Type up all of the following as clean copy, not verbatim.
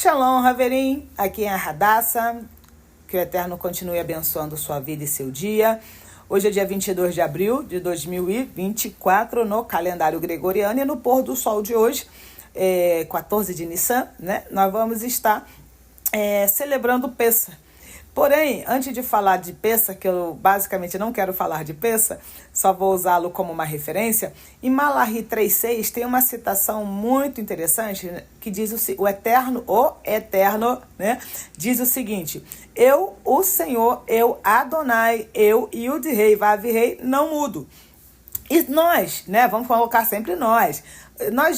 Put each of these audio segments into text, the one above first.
Shalom, Haverim, aqui é a Hadassah, que o Eterno continue abençoando sua vida e seu dia. Hoje é dia 22 de abril de 2024 no calendário gregoriano e no pôr do sol de hoje, 14 de Nissan, né? Nós vamos estar celebrando Pessa. Porém, antes de falar de Pessa, que eu basicamente não quero falar de Pessa, só vou usá-lo como uma referência, em Malachi 3,6 tem uma citação muito interessante, né, que diz o Eterno, né, diz o seguinte: eu, o Senhor, eu, Adonai, eu, Yud-Rei, Vav-Rei, não mudo. E nós, né, vamos colocar sempre nós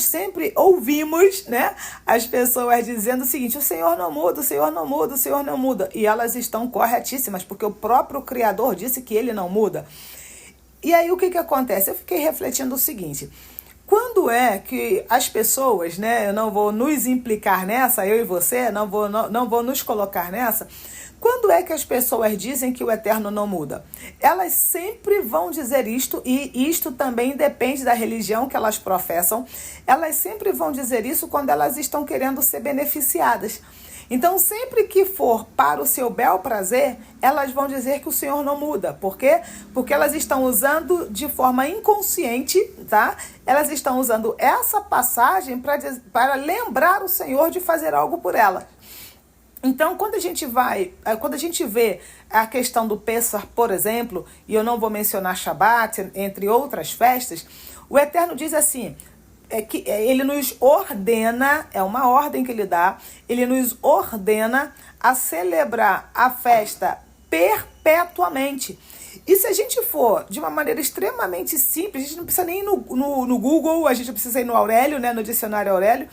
sempre ouvimos, né, as pessoas dizendo o seguinte: o Senhor não muda, o Senhor não muda, o Senhor não muda. E elas estão corretíssimas, porque o próprio Criador disse que ele não muda. E aí o que acontece? Eu fiquei refletindo o seguinte: quando é que as pessoas, né, eu não vou nos implicar nessa, eu e você, não vou nos colocar nessa, quando é que as pessoas dizem que o Eterno não muda? Elas sempre vão dizer isto, e isto também depende da religião que elas professam. Elas sempre vão dizer isso quando elas estão querendo ser beneficiadas. Então, sempre que for para o seu bel prazer, elas vão dizer que o Senhor não muda. Por quê? Porque elas estão usando de forma inconsciente, tá? Elas estão usando essa passagem para lembrar o Senhor de fazer algo por ela. Então, quando a gente vê a questão do Pessah, por exemplo, e eu não vou mencionar Shabat, entre outras festas, o Eterno diz assim, que ele nos ordena, é uma ordem que ele dá, ele nos ordena a celebrar a festa perpetuamente. E se a gente for de uma maneira extremamente simples, a gente não precisa nem ir no Google, a gente não precisa ir no Aurélio, né, no dicionário Aurélio.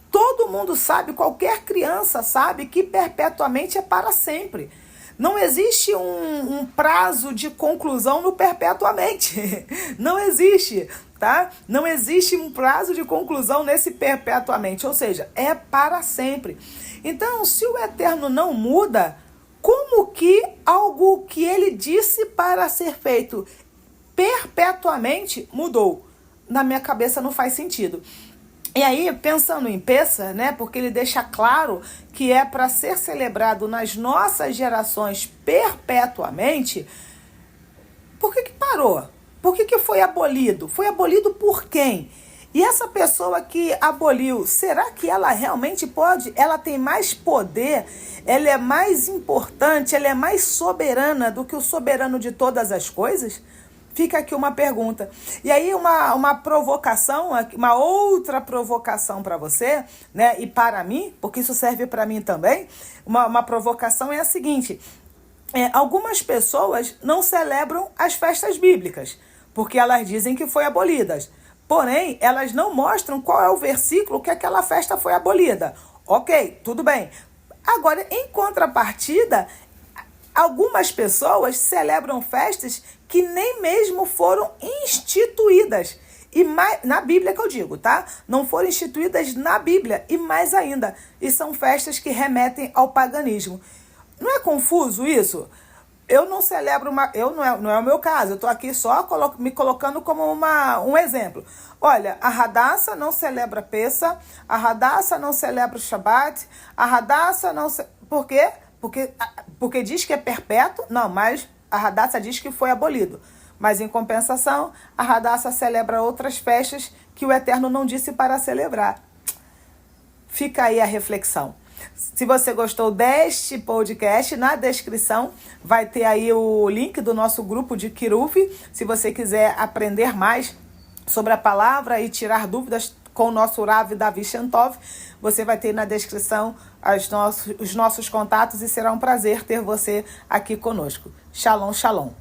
Todo mundo sabe, qualquer criança sabe que perpetuamente é para sempre. Não existe um prazo de conclusão no perpetuamente. Não existe, tá? Não existe um prazo de conclusão nesse perpetuamente. Ou seja, é para sempre. Então, se o Eterno não muda, como que algo que ele disse para ser feito perpetuamente mudou? Na minha cabeça não faz sentido. E aí, pensando em Pessa, né, porque ele deixa claro que é para ser celebrado nas nossas gerações perpetuamente, por que parou? Por que foi abolido? Foi abolido por quem? E essa pessoa que aboliu, será que ela realmente pode? Ela tem mais poder? Ela é mais importante? Ela é mais soberana do que o soberano de todas as coisas? Fica aqui uma pergunta. E aí uma provocação, uma outra provocação para você, né? E para mim, porque isso serve para mim também. Uma provocação é a seguinte: algumas pessoas não celebram as festas bíblicas, porque elas dizem que foi abolidas. Porém, elas não mostram qual é o versículo que aquela festa foi abolida. Ok, tudo bem. Agora, em contrapartida, algumas pessoas celebram festas que nem mesmo foram instituídas. E na Bíblia que eu digo, tá? Não foram instituídas na Bíblia, e mais ainda. E são festas que remetem ao paganismo. Não é confuso isso? Eu não celebro não é o meu caso. Eu estou aqui só me colocando como um exemplo. Olha, a Hadassah não celebra Pessa, a Hadassah não celebra o Shabat, a Hadassah não... Por quê? Porque diz que é perpétuo? Não, mas a Hadassah diz que foi abolido. Mas, em compensação, a Hadassah celebra outras festas que o Eterno não disse para celebrar. Fica aí a reflexão. Se você gostou deste podcast, na descrição vai ter aí o link do nosso grupo de Kiruv. Se você quiser aprender mais sobre a palavra e tirar dúvidas com o nosso Rav Davi Shantov, você vai ter na descrição os nossos contatos e será um prazer ter você aqui conosco. Shalom, shalom.